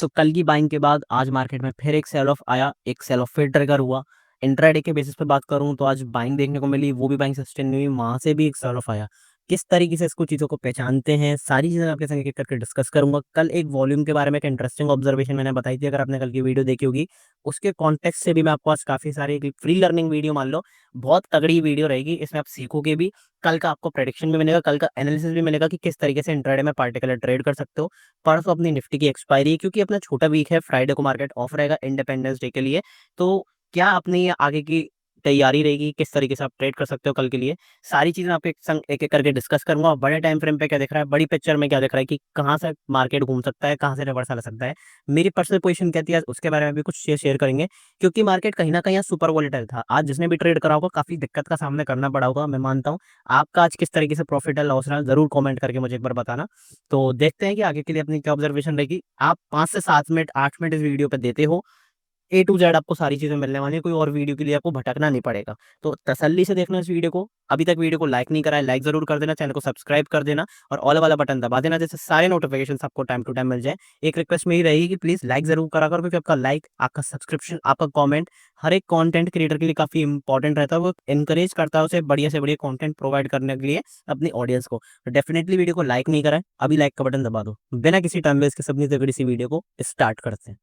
तो कल की बाइंग के बाद आज मार्केट में फिर एक सेल ऑफ आया, एक सेल ऑफ फिर ट्रिगर हुआ। इंट्राडे के बेसिस पे बात करूँ तो आज बाइंग देखने को मिली, वो भी बाइंग सस्टेन नहीं हुई, वहाँ से भी एक सेल ऑफ आया। किस तरीके से इसको चीज़ों को पहचानते हैं, सारी चीज़ें आपके संग एक-एक करके डिस्कस करूँगा। कल एक वॉल्यूम के बारे में एक इंटरेस्टिंग ऑब्जर्वेशन मैंने बताई थी, अगर आपने कल की वीडियो देखी होगी, उसके कॉन्टेक्स्ट से भी मैं आपको आज काफ़ी सारी एक फ्री लर्निंग वीडियो मान लो, बहुत तगड़ी वीडियो रहेगी, इसमें आप सीखोगे भी। कल का आपको प्रेडिक्शन भी मिलेगा, कल का एनालिसिस भी मिलेगा कि किस तरीके से इंट्राडे में पार्टिकुलर ट्रेड कर सकते हो। परसों अपनी निफ्टी की एक्सपायरी है, क्योंकि अपना छोटा वीक है, फ्राइडे को मार्केट ऑफ रहेगा इंडिपेंडेंस डे के लिए। तो क्या अपनी ये आगे की तैयारी रहेगी, किस तरीके से आप ट्रेड कर सकते हो कल के लिए, सारी चीज़ें आपके संग एक-एक करके डिस्कस करूँगा। बड़े टाइम फ्रेम पे क्या दिख रहा है, बड़ी पिक्चर में क्या दिख रहा है कि कहाँ से मार्केट घूम सकता है, कहाँ से रिवर्सल आ सकता है। मेरी पर्सनल पोज़ीशन क्या थी आज उसके बारे में भी कुछ शेयर करेंगे, क्योंकि मार्केट कहीं न कहीं आज सुपर वोलेटाइल था। आज जिसने भी ट्रेड करा होगा काफ़ी दिक्कत का सामना करना पड़ा होगा, मैं मानता हूँ। आपका आज किस तरीके से प्रॉफ़िट है, लॉस रहा, ज़रूर कमेंट करके मुझे एक बार बताना। तो देखते हैं कि आगे के लिए अपनी क्या ऑब्जर्वेशन रहेगी। आप 5 से 7 मिनट, 8 मिनट इस वीडियो पे देते हो, ए टू ज़ेड आपको सारी चीज़ें मिलने वाली हैं, कोई और वीडियो के लिए आपको भटकना नहीं पड़ेगा। तो तसल्ली से देखना इस वीडियो को। अभी तक वीडियो को लाइक नहीं करा है, लाइक ज़रूर कर देना, चैनल को सब्सक्राइब कर देना और ऑल वाला बटन दबा देना, जिससे सारे नोटिफ़िकेशंस आपको टाइम टू टाइम मिल जाएँ। एक रिक्वेस्ट मेरी रहेगी कि प्लीज़ लाइक ज़रूर करा करो, क्योंकि आपका लाइक, आपका सब्सक्रिप्शन, आपका कमेंट हर एक कंटेंट क्रिएटर के लिए काफ़ी इंपॉर्टेंट रहता है। वो एनकरेज करता है उसे बढ़िया से बढ़िया कंटेंट प्रोवाइड करने के लिए अपनी ऑडियंस को। तो डेफिनिटली वीडियो को लाइक नहीं करा है, अभी लाइक का बटन दबा दो। बिना किसी टाइम वेस्ट के अपनी तगड़ी सी वीडियो को स्टार्ट करते हैं।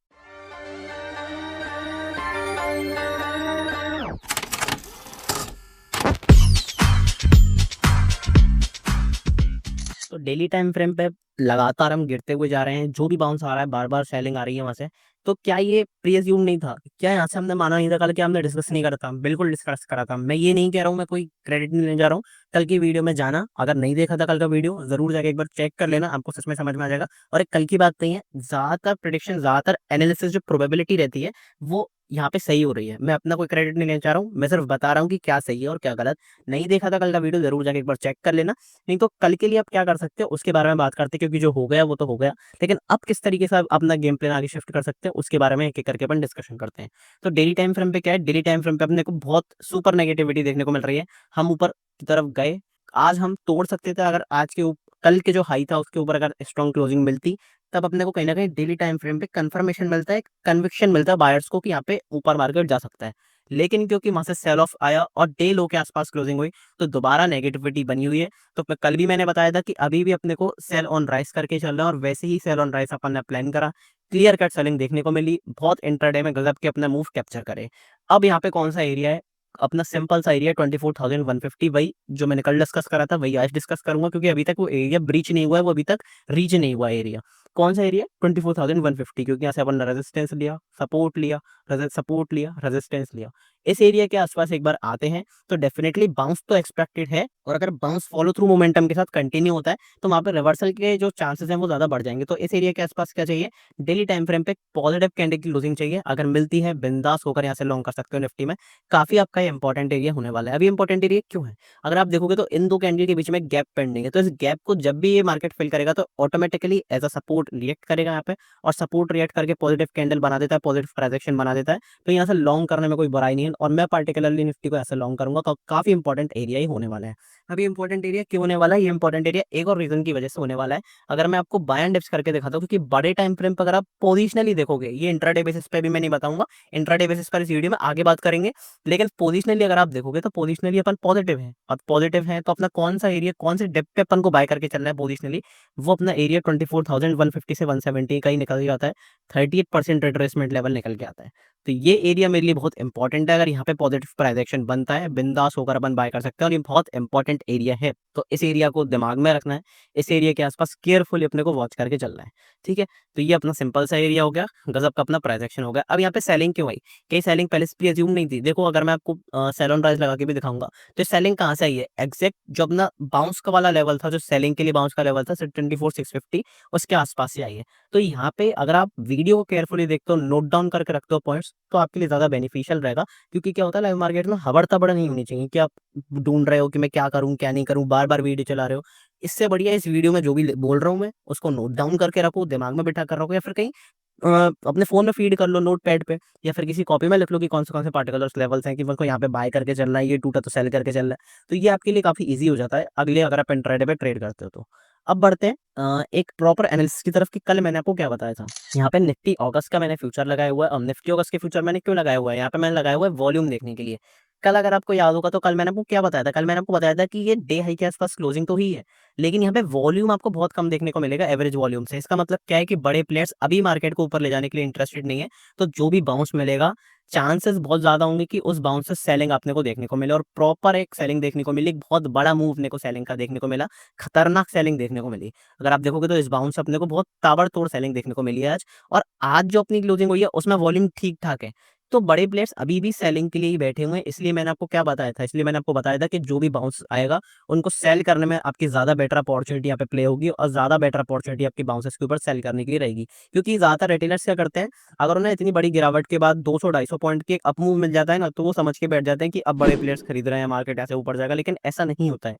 तो डेली टाइम फ्रेम पे लगातार हम गिरते हुए जा रहे हैं, जो भी बाउंस आ रहा है, बार-बार सेलिंग आ रही है वहाँ से। तो क्या ये प्री अज़्यूम नहीं था? क्या यहाँ से हमने माना नहीं था कल, क्या हमने डिस्कस नहीं करा था? बिल्कुल डिस्कस करा था। मैं ये नहीं कह रहा हूँ, मैं कोई क्रेडिट नहीं लेने जा रहा हूँ। कल की वीडियो में जाना, अगर नहीं देखा था कल का वीडियो, ज़रूर जाके एक बार चेक कर लेना, आपको सच में समझ में आ जाएगा। और एक कल की बात नहीं है, ज़्यादातर प्रेडिक्शन, ज़्यादातर एनालिसिस जो प्रोबेबिलिटी रहती है, वो यहाँ पे सही हो रही है। मैं अपना कोई क्रेडिट नहीं लेना चाह रहा हूँ, मैं सिर्फ बता रहा हूँ कि क्या सही है और क्या गलत। नहीं देखा था कल का वीडियो, ज़रूर जाके एक बार चेक कर लेना। नहीं तो कल के लिए आप क्या कर सकते हो उसके बारे में बात करते हैं, क्योंकि जो हो गया वो तो हो गया। लेकिन अब किस तरीके से आप अपना गेम प्लान आगे शिफ्ट कर सकते हैं उसके बारे में एक-एक करके अपन डिस्कशन करते हैं। तो डेली टाइम फ्रेम पे क्या है, डेली टाइम फ्रेम पे अपने को बहुत सुपर नेगेटिविटी देखने को मिल रही है। हम ऊपर की तरफ गए, आज हम तोड़ सकते थे, अगर आज के कल के जो हाई था उसके ऊपर अगर स्ट्रॉन्ग क्लोजिंग मिलती, तब अपने को कहीं न कहीं डेली टाइम फ्रेम पे कन्फर्मेशन मिलता है, कन्विक्शन मिलता है बायर्स को कि यहाँ पे ऊपर मार्केट जा सकता है। लेकिन क्योंकि वहाँ से सेल ऑफ आया और डे लो के आस-पास क्लोजिंग हुई, तो दोबारा नेगेटिविटी बनी हुई है। तो कल भी मैंने बताया था कि अभी भी अपने को सेल ऑन राइज करके चल रहा है और वैसे ही सेल ऑन राइज अपन ने प्लान करा। क्लियर कट सेलिंग देखने को मिली, बहुत इंट्राडे में गजब के अपना मूव कैप्चर करे। अब यहाँ पे कौन सा एरिया है, अपना सिंपल सा एरिया 24,150, वही जो मैंने कल डिस्कस करा था वही आज डिस्कस करूंगा, क्योंकि अभी तक वो एरिया ब्रीच नहीं हुआ है, वो अभी तक रीच नहीं हुआ एरिया। कौन सा एरिया? 24,150, क्योंकि यहाँ से अपन ने रेजिस्टेंस लिया, सपोर्ट लिया, सपोर्ट लिया, रेजिस्टेंस लिया। इस एरिया के आसपास एक बार आते हैं तो डेफिनेटली बाउंस तो एक्सपेक्टेड है, और अगर बाउंस फॉलो थ्रू मोमेंटम के साथ कंटिन्यू होता है तो वहाँ पे रिवर्सल के जो चांसेस हैं वो ज़्यादा बढ़ जाएँगे। तो इस एरिया के आसपास क्या चाहिए? डेली टाइम फ्रेम पे पॉजिटिव कैंडल की क्लोजिंग चाहिए। अगर मिलती है, बिंदास होकर यहाँ से लॉन्ग कर सकते हो निफ्टी में। काफ़ी आपका ये इंपॉर्टेंट एरिया होने वाला है। अभी इंपॉर्टेंट एरिया क्यों है? अगर आप देखोगे तो इन 2 कैंडल के बीच में गैप पेंडिंग है। तो इस गैप को जब भी ये मार्केट फिल करेगा तो automatically as a support react करेगा यहाँ पे, और सपोर्ट रिएक्ट करके पॉजिटिव कैंडल बना देता है, पॉजिटिव ट्रांजैक्शन बना देता है। तो यहाँ से लॉन्ग करने में कोई बुराई नहीं है, और मैं पार्टिकुलरली निफ्टी को ऐसे लॉन्ग करूँगा, काफ़ी इंपॉर्टेंट एरिया ही होने वाला है। अब ये इंपॉर्टेंट एरिया क्यों होने वाला है? ये इंपॉर्टेंट एरिया एक और रीज़न की वजह से होने वाला है। अगर मैं आपको बाय एंड डिप्स करके दिखाता हूँ, क्योंकि बड़े टाइम फ्रेम पर अगर आप पोजिशनली देखोगे, ये इंट्राडे बेसिस पे भी मैं नहीं बताऊँगा, इंट्राडे बेसिस पर इस वीडियो में आगे बात करेंगे। लेकिन पोजिशनली अगर आप देखोगे तो पोजिशनली अपन पॉजिटिव हैं, और पॉजिटिव हैं तो अपना कौन सा एरिया, कौन से डेप्थ पे अपन को बाय करके चलना है पोजिशनली, वो अपना एरिया 24,150 से 170 का ही निकल जाता है। 38% रिट्रेसमेंट लेवल निकल के आता है। तो ये एरिया मेरे लिए बहुत इंपॉर्टेंट है। अगर यहाँ पे पॉजिटिव प्राइस एक्शन बनता है, बिंदास होकर अपन बाय कर सकते हैं, और ये बहुत इंपॉर्टेंट एरिया है। तो इस एरिया को दिमाग में रखना है, इस एरिया के आसपास केयरफुली अपने को वॉच करके चलना है, ठीक है? तो ये अपना सिंपल सा एरिया हो गया, गजब का अपना प्राइस एक्शन हो गया। अब यहाँ पे सेलिंग क्यों आई? कई सेलिंग पहले से भी अज्यूम नहीं थी। देखो, अगर मैं आपको सेल ऑन राइज लगा के भी दिखाऊंगा, तो सेलिंग कहाँ से आई है? एग्जैक्ट जो अपना बाउंस का वाला लेवल था, जो सेलिंग के लिए बाउंस का लेवल था 24,650, उसके आसपास से आई है। तो यहाँ पे अगर आप वीडियो को केयरफुली देखते हो, नोट डाउन करके रखते हो पॉइंट्स, तो आपके लिए ज़्यादा बेनिफिशियल रहेगा। क्योंकि क्या होता है, लाइव मार्केट में हबड़-तबड़ नहीं होनी चाहिए कि आप ढूँढ रहे हो कि मैं क्या करूँ, क्या नहीं करूँ, बार-बार वीडियो चला रहे हो। इससे बढ़िया इस वीडियो में जो भी बोल रहा हूँ मैं, उसको नोट डाउन करके रखो, दिमाग में बिठा कर रखो, या फिर कहीं अपने फ़ोन में फ़ीड कर लो नोटपैड पे, या फिर किसी कॉपी में लिख लो कि कौन से पार्टिकुलर्स लेवल्स हैं कि मेरे को यहाँ पे बाय करके चलना है, ये टूटा तो सेल करके चलना है। तो ये आपके लिए काफ़ी ईज़ी हो जाता है, अगले अगर आप इंट्राडे पे ट्रेड करते हो तो। अब बढ़ते हैं एक प्रॉपर एनालिसिस की तरफ कि कल मैंने आपको क्या बताया था। यहाँ पे निफ्टी अगस्त का मैंने फ्यूचर लगाया हुआ है। अब निफ्टी अगस्त के फ्यूचर मैंने क्यों लगाया हुआ है, यहाँ पे मैंने लगाया हुआ है वॉल्यूम देखने के लिए। कल अगर आपको याद होगा तो कल मैंने आपको क्या बताया था, कल मैंने आपको बताया था कि ये डे हाई के आसपास क्लोजिंग तो ही है, लेकिन यहाँ पे वॉल्यूम आपको बहुत कम देखने को मिलेगा एवरेज वॉल्यूम से। इसका मतलब क्या है कि बड़े प्लेयर्स अभी मार्केट को ऊपर ले जाने के लिए इंटरेस्टेड नहीं है। तो जो भी बाउंस मिलेगा, चांसेस बहुत ज्यादा होंगे कि उस बाउंस से सेलिंग आपने को देखने को मिले, और प्रॉपर एक सेलिंग देखने को मिली, एक बहुत बड़ा मूव अपने को सेलिंग का देखने को मिला, खतरनाक सेलिंग देखने को मिली। अगर आप देखोगे तो इस बाउंस से अपने को बहुत ताबड़तोड़ सेलिंग देखने को मिली है आज। और आज जो अपनी क्लोजिंग हुई है उसमें वॉल्यूम ठीक ठाक है। तो बड़े प्लेयर्स अभी भी सेलिंग के लिए ही बैठे हुए हैं। इसलिए मैंने आपको क्या बताया था, इसलिए मैंने आपको बताया था कि जो भी बाउंस आएगा उनको सेल करने में आपकी ज्यादा बेटर अपॉर्चुनिटी यहाँ पे प्ले होगी, और ज्यादा बेटर अपॉर्चुनिटी आपकी बाउंसेस के ऊपर सेल करने के लिए रहेगी। क्योंकि ज्यादातर रिटेलर्स क्या करते हैं, अगर उन्हें इतनी बड़ी गिरावट के बाद 200-250 पॉइंट के एक अप मूव मिल जाता है ना, तो वो समझ के बैठ जाते हैं कि अब बड़े प्लेयर्स खरीद रहे हैं, मार्केट ऐसे ऊपर जाएगा। लेकिन ऐसा नहीं होता है।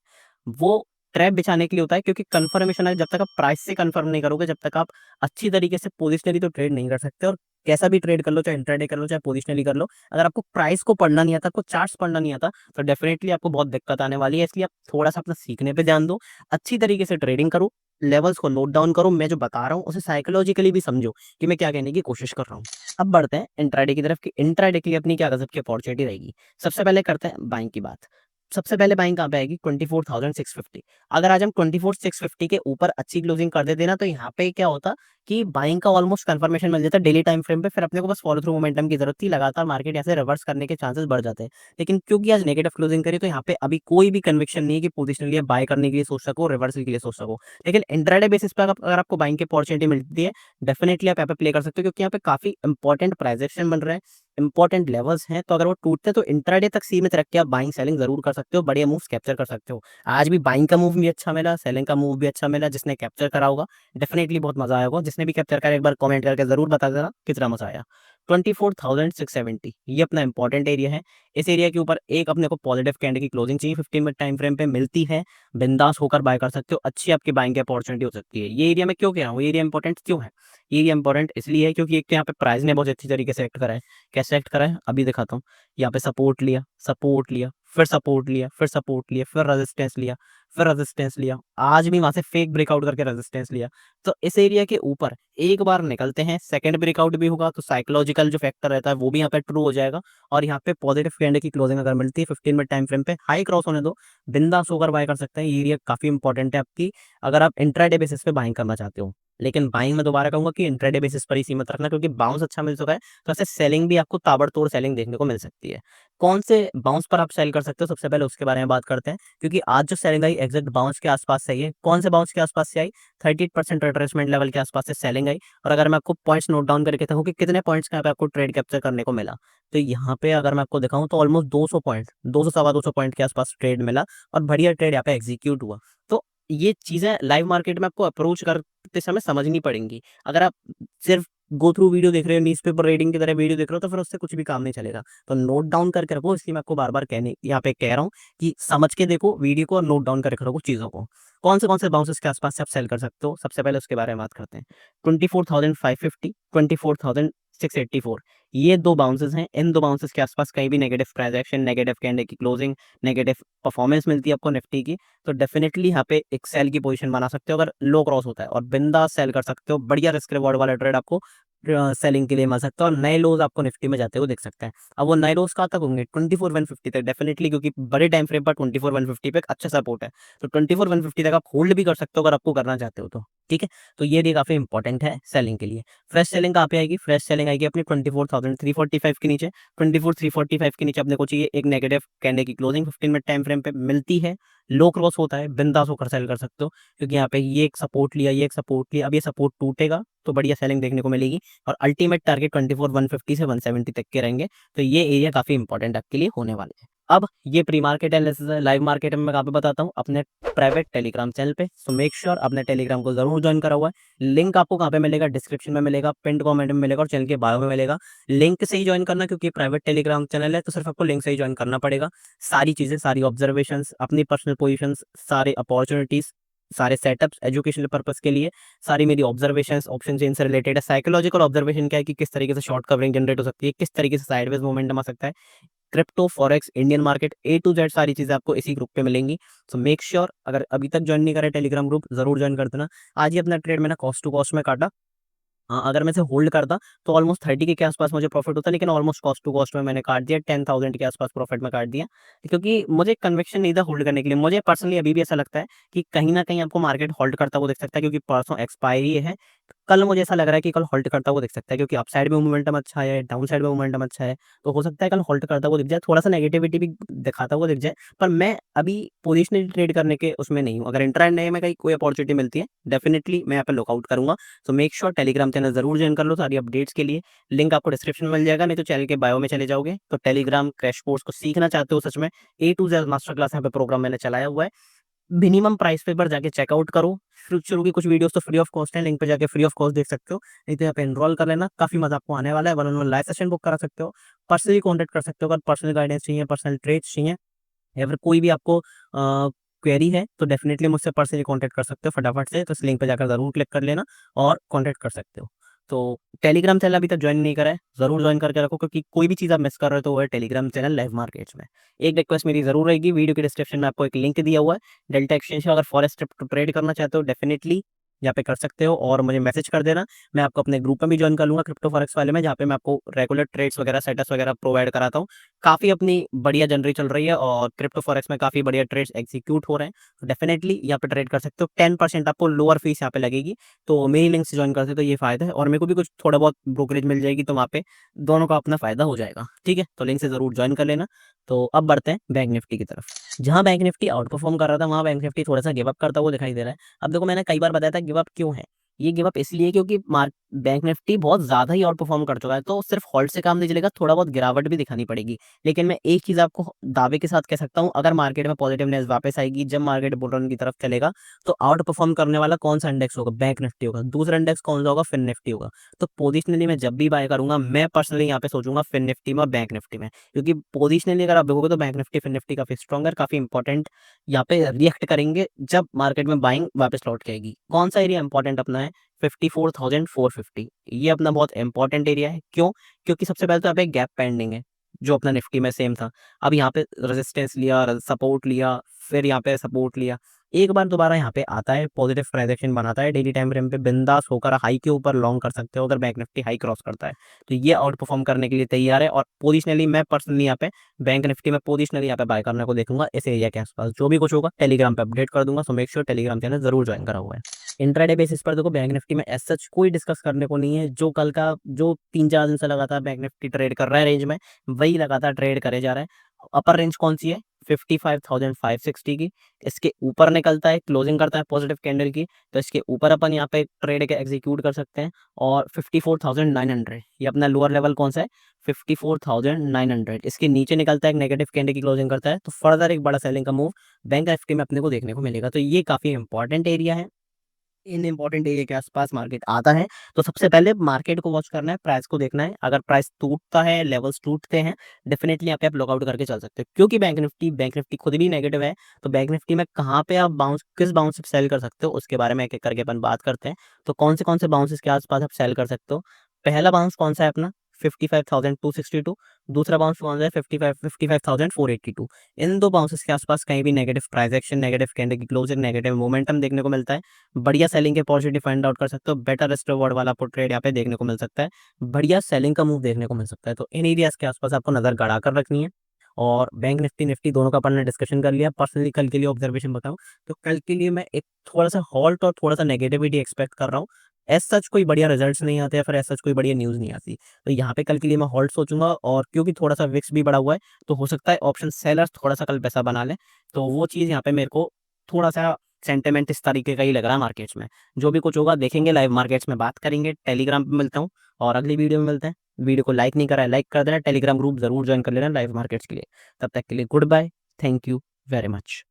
वो ट्रैप बिछाने के लिए होता है, क्योंकि कंफर्मेशन है, जब तक आप प्राइस से कंफर्म नहीं करोगे, जब तक आप अच्छी तरीके से पोजिशनली तो ट्रेड नहीं कर सकते। और कैसा भी ट्रेड कर लो, चाहे इंट्राडे कर लो, चाहे पोजिशनली कर लो, अगर आपको प्राइस को पढ़ना नहीं आता, आपको चार्ट्स पढ़ना नहीं आता, तो डेफिनेटली आपको बहुत दिक्कत आने वाली है। इसलिए आप थोड़ा सा अपना सीखने पे ध्यान दो, अच्छी तरीके से ट्रेडिंग करो, लेवल्स को नोट डाउन करो, मैं जो बता रहा हूँ उसे साइकोलॉजिकली भी समझो कि मैं क्या कहने की कोशिश कर रहा हूँ। अब बढ़ते हैं इंट्राडे की तरफ कि इंट्राडे के लिए अपनी क्या गजब की अपॉर्चुनिटी रहेगी। सबसे पहले करते हैं बाइंग की बात। सबसे पहले बाइंग कहाँ पे आएगी, 24,650। अगर आज हम 24,650 के ऊपर अच्छी क्लोजिंग कर देते ना, तो यहाँ पे क्या होता कि बाइंग का ऑलमोस्ट कंफर्मेशन मिल जाता है डेली टाइम फ्रेम पे। फिर अपने को बस फॉलो थ्रू मोमेंटम की जरूरत थी, लगातार मार्केट ऐसे रिवर्स करने के चांसेस बढ़ जाते हैं। लेकिन क्योंकि आज नेगेटिव क्लोजिंग करी, तो यहाँ पे अभी कोई भी कन्विक्शन नहीं है कि पोजिशनली बाय करने के लिए सोच सको, रिवर्सल के लिए सोच सको। लेकिन इंट्राडे बेसिस पे अगर आपको बाइंग की अपॉर्चुनिटी मिलती है, डेफिनेटली आप यहाँ पे प्ले कर सकते हो, क्योंकि यहाँ पे काफी इंपॉर्टेंट प्राइस एक्शन बन रहा है, इंपॉर्टेंट लेवल्स हैं। तो अगर वो टूटते हैं तो इंट्राडे तक सीमित रख के आप बाइंग सेलिंग जरूर कर सकते हो, बढ़िया मूव्स कैप्चर कर सकते हो। आज भी बाइंग का मूव भी अच्छा मिला, सेलिंग का मूव भी अच्छा मिला। जिसने कैप्चर करा होगा डेफिनेटली बहुत मजा आया होगा। जिसने भी कैप्चर करा एक बार कमेंट करके जरूर बता देना कितना मजा आया। 24,670 ये अपना इंपॉर्टेंट एरिया है। इस एरिया के ऊपर एक अपने को पॉजिटिव कैंडल की क्लोजिंग चाहिए, 15 मिनट टाइम फ्रेम पे मिलती है, बिंदास होकर बाय कर सकते हो, अच्छी आपकी बाइंग की अपॉर्चुनिटी हो सकती है। ये एरिया में क्यों कह रहा हूँ, ये एरिया इंपॉर्टेंट क्यों है, ये एरिया इंपॉर्टेंट इसलिए है क्योंकि एक तो यहाँ पे प्राइस ने बहुत अच्छी तरीके से एक्ट करा है। कैसे एक्ट करा है अभी दिखाता हूँ। यहाँ पे सपोर्ट लिया, सपोर्ट लिया, फिर सपोर्ट लिया, फिर सपोर्ट लिया, फिर रेजिस्टेंस लिया, फिर रेजिस्टेंस लिया, आज भी वहां से फेक ब्रेकआउट करके रेजिस्टेंस लिया। तो इस एरिया के ऊपर एक बार निकलते हैं, सेकंड ब्रेकआउट भी होगा, तो साइकोलॉजिकल जो फैक्टर रहता है वो भी यहाँ पे ट्रू हो जाएगा। और यहाँ पे पॉजिटिव कैंडल की क्लोजिंग अगर मिलती है 15 मिनट टाइम फ्रेम पे, हाई क्रॉस होने दो, बिंदास होकर बाय कर सकते हैं। ये एरिया काफी इंपॉर्टेंट है आपकी, अगर आप इंट्राडे बेसिस पे बाइंग करना चाहते हो। लेकिन बाइंग में दोबारा कहूंगा कि इंट्राडे बेसिस पर ही सीमित रखना, क्योंकि बाउंस अच्छा मिल चुका है, तो ऐसे सेलिंग भी आपको ताबड़तोड़ सेलिंग देखने को मिल सकती है। कौन से बाउंस पर आप सेल कर सकते हो, सबसे पहले उसके बारे में बात करते हैं। क्योंकि आज जो सेलिंग आई एग्जैक्ट बाउंस के आसपास से आई है। कौन से बाउंस के आसपास से आई, 38% रिट्रेसमेंट लेवल के आसपास से सेलिंग आई। और अगर मैं आपको पॉइंट्स नोट डाउन करके देखूँ कि कितने पॉइंट्स का यहाँ पे आपको ट्रेड कैप्चर करने को मिला, तो यहाँ पे अगर मैं आपको दिखाऊं तो ऑलमोस्ट 200 पॉइंट, 200 सवा 200 पॉइंट के आसपास ट्रेड मिला, और बढ़िया ट्रेड यहाँ पे एग्जीक्यूट हुआ। तो ये चीजें लाइव मार्केट में आपको अप्रोच करते समय समझनी पड़ेंगी। अगर आप सिर्फ गो थ्रू वीडियो देख रहे हो, न्यूज़ पेपर रीडिंग की तरह वीडियो देख रहे हो, तो फिर उससे कुछ भी काम नहीं चलेगा। तो नोट डाउन करके रखो, इसलिए मैं आपको बार बार कहने यहाँ पे कह रहा हूँ कि समझ के देखो वीडियो को और नोट डाउन करके रखो चीज़ों को। कौन से बाउंसेस के आसपास से आप सेल कर सकते हो, सबसे पहले उसके बारे में बात करते हैं। 24,550, 24,684 ये दो बाउंसेस हैं। इन दो बाउंसेस के आसपास कहीं भी negative price action, negative candle की क्लोजिंग, नेगेटिव परफॉर्मेंस मिलती है आपको निफ्टी की, तो डेफिनेटली यहाँ पे एक सेल की पोजीशन बना सकते हो। अगर लो क्रॉस होता है और बिंदास सेल कर सकते हो, बढ़िया रिस्क रिवॉर्ड वाला ट्रेड आपको सेलिंग के लिए मिल सकता है, और नए लोज आपको निफ्टी में जाते हुए दिख सकते हैं। अब वो नए लोज कहाँ तक होंगे, 24,150 तक डेफिनेटली, क्योंकि बड़े टाइम फ्रेम पर 24,150 पे एक अच्छा सपोर्ट है। तो 24,150 तक आप होल्ड भी कर सकते हो अगर आपको करना चाहते हो तो। ठीक है, तो ये भी काफी इंपॉर्टेंट है सेलिंग के लिए। फ्रेश सेलिंग कहाँ पे आएगी, फ्रेश सेलिंग आएगी अपनी 24,345 के नीचे। 24,345 के नीचे अपने को चाहिए एक नेगेटिव कैंडल की क्लोजिंग, 15 मिनट टाइम फ्रेम पे मिलती है, लो क्रॉस होता है, बिंदास होकर सेल कर सकते हो। क्योंकि यहाँ पे ये एक सपोर्ट लिया, ये एक सपोर्ट लिया, अब ये सपोर्ट टूटेगा तो बढ़िया सेलिंग देखने को मिलेगी। और अल्टीमेट टारगेट 24,150 से 170 तक के रहेंगे। तो ये एरिया काफी इंपॉर्टेंट आपके लिए होने वाले हैं। अब ये प्री मार्केट एनालिसिस है, लाइव मार्केट में मैं कहाँ पे बताता हूँ, अपने प्राइवेट टेलीग्राम चैनल पे। सो मेक श्योर अपने टेलीग्राम को जरूर ज्वाइन करा हुआ है। लिंक आपको कहाँ पे मिलेगा, डिस्क्रिप्शन में मिलेगा, पिन कमेंट में मिलेगा, और चैनल के बायो में मिलेगा। लिंक से ही ज्वाइन करना, क्योंकि प्राइवेट टेलीग्राम चैनल है, तो सिर्फ आपको लिंक से ही ज्वाइन करना पड़ेगा। सारी चीजें, सारी ऑब्जर्वेशन, अपनी पर्सनल पोजिशन, सारे अपॉर्चुनिटीज, सारे सेटअप्स एजुकेशनल पर्पस के लिए, सारी मेरी ऑब्जर्वेशंस ऑप्शन चेन से रिलेटेड है। साइकोलॉजिकल ऑब्जर्वेशन क्या है कि किस तरीके से शॉर्ट कवरिंग जनरेट हो सकती है, किस तरीके से साइडवेज मोमेंटम आ सकता है, crypto, forex, Indian market, A to Z सारी चीज़ें आपको इसी ग्रुप पे मिलेंगी। सो मेक श्योर अगर अभी तक जॉइन नहीं करा टेलीग्राम ग्रुप, ज़रूर जॉइन कर देना। आज ही अपना ट्रेड मैंने कॉस्ट टू कॉस्ट में काटा। अगर मैं इसे होल्ड करता तो ऑलमोस्ट 30 के आसपास मुझे प्रॉफिट होता, लेकिन ऑलमोस्ट कॉस्ट टू कॉस्ट में मैंने काट दिया, 10,000 के आसपास प्रॉफिट में काट दिया, क्योंकि मुझे कन्विक्शन नहीं था होल्ड करने के लिए। मुझे पर्सनली अभी भी ऐसा लगता है कि कहीं ना कहीं आपको मार्केट होल्ड करता हुआ दिख सकता है, क्योंकि परसों एक्सपायरी है। कल मुझे ऐसा लग रहा है कि कल होल्ड करता हुआ दिख सकता है, क्योंकि अप साइड में मोमेंटम अच्छा है, डाउन साइड में मोमेंटम अच्छा है। तो हो सकता है कल होल्ड करता हुआ दिख जाए, थोड़ा सा नेगेटिविटी भी दिखाता हुआ दिख जाए। पर मैं अभी पोजिशनली ट्रेड करने के उसमें नहीं हूँ। अगर इंट्राडे में कहीं कोई अपॉर्चुनिटी मिलती है, डेफिनेटली मैं यहाँ पे लुकआउट करूंगा। तो मेक श्योर टेलीग्राम चैनल जरूर ज्वाइन कर लो सारी अपडेट्स के लिए। लिंक आपको डिस्क्रिप्शन में मिल जाएगा, नहीं तो चैनल के बायो में चले जाओगे। तो टेलीग्राम क्रैश कोर्स को सीखना चाहते हो सच में, ए टू जेड मास्टर क्लास यहाँ पे प्रोग्राम मैंने चलाया हुआ है। मिनिमम प्राइस पे पर जाके चेकआउट करो। फ्यूचर की कुछ वीडियोस तो फ्री ऑफ कॉस्ट है, लिंक पे जाके फ्री ऑफ कॉस्ट देख सकते हो। नहीं तो यहाँ पे एनरोल कर लेना, काफी मजा आपको आने वाला है। One on one live session book करा सकते हो, पर्सनली कॉन्टेक्ट कर सकते हो अगर पर्सनल गाइडेंस चाहिए, पर्सनल ट्रेड्स चाहिए, या फिर कोई भी आपको क्वेरी है तो डेफिनेटली मुझसे पर्सनली कांटेक्ट कर सकते हो फटाफट से। तो इस लिंक पे जाकर जरूर क्लिक कर लेना और कांटेक्ट कर सकते हो। तो टेलीग्राम चैनल अभी तक ज्वाइन नहीं करा है, जरूर ज्वाइन करके रखो, क्योंकि कोई भी चीज़ आप मिस कर रहे हो तो वो है टेलीग्राम चैनल लाइव मार्केट्स में। एक रिक्वेस्ट मेरी जरूर रहेगी, वीडियो के डिस्क्रिप्शन में आपको एक लिंक दिया हुआ है डेल्टा एक्सचेंज का। अगर फॉरेस्ट ट्रेड करना चाहते हो डेफिनेटली यहाँ पे कर सकते हो, और मुझे मैसेज कर देना। मैं आपको अपने ग्रुप में भी ज्वाइन कर लूंगा क्रिप्टो फॉरेक्स वाले में, जहाँ पे मैं आपको रेगुलर ट्रेड्स वगैरह सेटअप्स वगैरह प्रोवाइड कराता हूँ। काफ़ी अपनी बढ़िया जनवरी चल रही है और क्रिप्टो फॉरेक्स में काफ़ी बढ़िया ट्रेड्स एग्जीक्यूट हो रहे हैं। तो डेफिनेटली यहाँ पे ट्रेड कर सकते हो। 10% आपको लोअर फीस यहाँ पे लगेगी, तो मेरी लिंक से ज्वाइन करते हो तो ये फायदा है, और मेरे को भी कुछ थोड़ा बहुत ब्रोकरेज मिल जाएगी, तो वहाँ पे दोनों का अपना फायदा हो जाएगा। ठीक है, तो लिंक से जरूर ज्वाइन कर लेना। तो अब बढ़ते हैं बैंक निफ्टी की तरफ। जहां बैंक निफ्टी आउट परफॉर्म कर रहा था, वहां बैंक निफ्टी थोड़ा सा गिव अप करता हुआ दिखाई दे रहा है। अब देखो, मैंने कई बार बताया था गिव अप क्यों है। ये गिव अप इसलिए क्योंकि बैंक निफ्टी बहुत ज्यादा ही आउट परफॉर्म कर चुका है, तो सिर्फ होल्ड से काम नहीं चलेगा, थोड़ा बहुत गिरावट भी दिखानी पड़ेगी। लेकिन मैं एक चीज आपको दावे के साथ कह सकता हूँ, अगर मार्केट में पॉजिटिवनेस वापस आएगी, जब मार्केट बुल रन की तरफ चलेगा, तो आउट परफॉर्म करने वाला कौन सा इंडेक्स होगा? बैंक निफ्टी होगा। दूसरा इंडेक्स कौन सा होगा? फिन निफ्टी होगा। तो पोजिशनली मैं जब भी बाय करूंगा, मैं पर्सनली यहाँ पे सोचूंगा फिन निफ्टी में और बैंक निफ्टी में, क्योंकि पोजिशनली अगर आप देखोगे तो बैंक निफ्टी फिन निफ्टी काफी स्ट्रॉगर, काफी इंपॉर्टेंट यहाँ पे रिएक्ट करेंगे जब मार्केट में बाइंग वापस लौट के आएगी। कौन सा एरिया इंपॉर्टेंट अपना है? 54,450, ये अपना बहुत इंपॉर्टेंट एरिया है। क्यों? क्योंकि सबसे पहले तो यहाँ पे गैप पेंडिंग है, जो अपना निफ्टी में सेम था। अब यहाँ पे रेजिस्टेंस लिया, सपोर्ट लिया, फिर यहाँ पे सपोर्ट लिया, एक बार दोबारा यहाँ पे आता है, पॉजिटिव ट्रांजैक्शन बनाता है, डेली टाइम फ्रेम पे बिंदास होकर हाई के ऊपर लॉन्ग कर सकते हो अगर बैंक निफ्टी हाई क्रॉस करता है। तो ये आउट परफॉर्म करने के लिए तैयार है, और पोजिशनली मैं पर्सनली यहाँ पे बैंक निफ्टी में पोजिशनली यहाँ पे बाय करने को देखूंगा इस एरिया के आसपास। जो भी कुछ होगा टेलीग्राम पे अपडेट कर दूंगा, so make sure Telegram channel जरूर ज्वाइन करा हुआ है। इंट्राडे बेसिस पर देखो, बैंक निफ्टी में एज सच कोई डिस्कस करने को नहीं है। जो कल का जो 3-4 दिन से लगातार बैंक निफ्टी ट्रेड कर रहा है रेंज में, वही लगातार ट्रेड करे जा रहा है। अपर रेंज कौन सी है? 55,560 की। इसके ऊपर निकलता है, क्लोजिंग करता है पॉजिटिव कैंडल की, तो इसके ऊपर अपन यहाँ पे ट्रेड के एग्जीक्यूट कर सकते हैं। और 54,900 ये अपना लोअर लेवल कौन सा है? 54,900। इसके नीचे निकलता है, एक नेगेटिव कैंडल की क्लोजिंग करता है, तो फर्दर एक बड़ा सेलिंग का मूव बैंक निफ्टी में अपने को देखने को मिलेगा। तो ये काफी इंपॉर्टेंट एरिया है। इन इंपॉर्टेंट एरिया के आसपास मार्केट आता है, तो सबसे पहले मार्केट को वॉच करना है, प्राइस को देखना है। अगर प्राइस टूटता है, लेवल्स टूटते हैं, डेफिनेटली यहाँ पे आप लॉकआउट करके चल सकते हो, क्योंकि बैंक निफ्टी खुद भी नेगेटिव है। तो बैंक निफ्टी में कहाँ पे आप किस बाउंस से सेल कर सकते हो, उसके बारे में एक एक करके अपन बात करते हैं। तो कौन से बाउंसेस के आसपास आप सेल कर सकते हो? पहला बाउंस कौन सा है अपना? 55,262। दूसरा बाउंस कौन सा है? 55,482। इन दो बाउंसेस के आसपास कहीं भी negative price action, negative candle की क्लोजिंग, नेगेटिव मोमेंटम देखने को मिलता है, बढ़िया सेलिंग के अपॉर्चुनिटी फाइंड आउट कर सकते हो। बेटर रिस्क रिवॉर्ड वाला आपको ट्रेड यहाँ पे देखने को मिल सकता है, बढ़िया सेलिंग का मूव देखने को मिल सकता है। तो इन एरियाज के आसपास आपको नजर गड़ा कर रखनी है। और बैंक निफ्टी निफ्टी दोनों का अपन ने डिस्कशन कर लिया। पर्सनली कल के लिए ऑब्जर्वेशन बताऊं, तो कल के लिए मैं एक थोड़ा सा हॉल्ट और थोड़ा सा नेगेटिविटी एक्सपेक्ट कर रहा हूँ। एज सच कोई बढ़िया रिजल्ट्स नहीं आते, या फिर एज सच कोई बढ़िया न्यूज़ नहीं आती, तो यहाँ पे कल के लिए मैं हॉल्ट सोचूंगा। और क्योंकि थोड़ा सा विक्स भी बढ़ा हुआ है, तो हो सकता है ऑप्शन सेलर्स थोड़ा सा कल पैसा बना लें। तो वो चीज़ यहाँ पे मेरे को थोड़ा सा सेंटिमेंट इस तरीके का ही लग रहा है मार्केट्स में। जो भी कुछ होगा देखेंगे, लाइव मार्केट्स में बात करेंगे। टेलीग्राम पे मिलता हूँ और अगली वीडियो में मिलते हैं। वीडियो को लाइक नहीं करा है, लाइक कर देना। टेलीग्राम ग्रुप जरूर ज्वाइन कर लेना लाइव मार्केट्स के लिए। तब तक के लिए goodbye, thank you very much.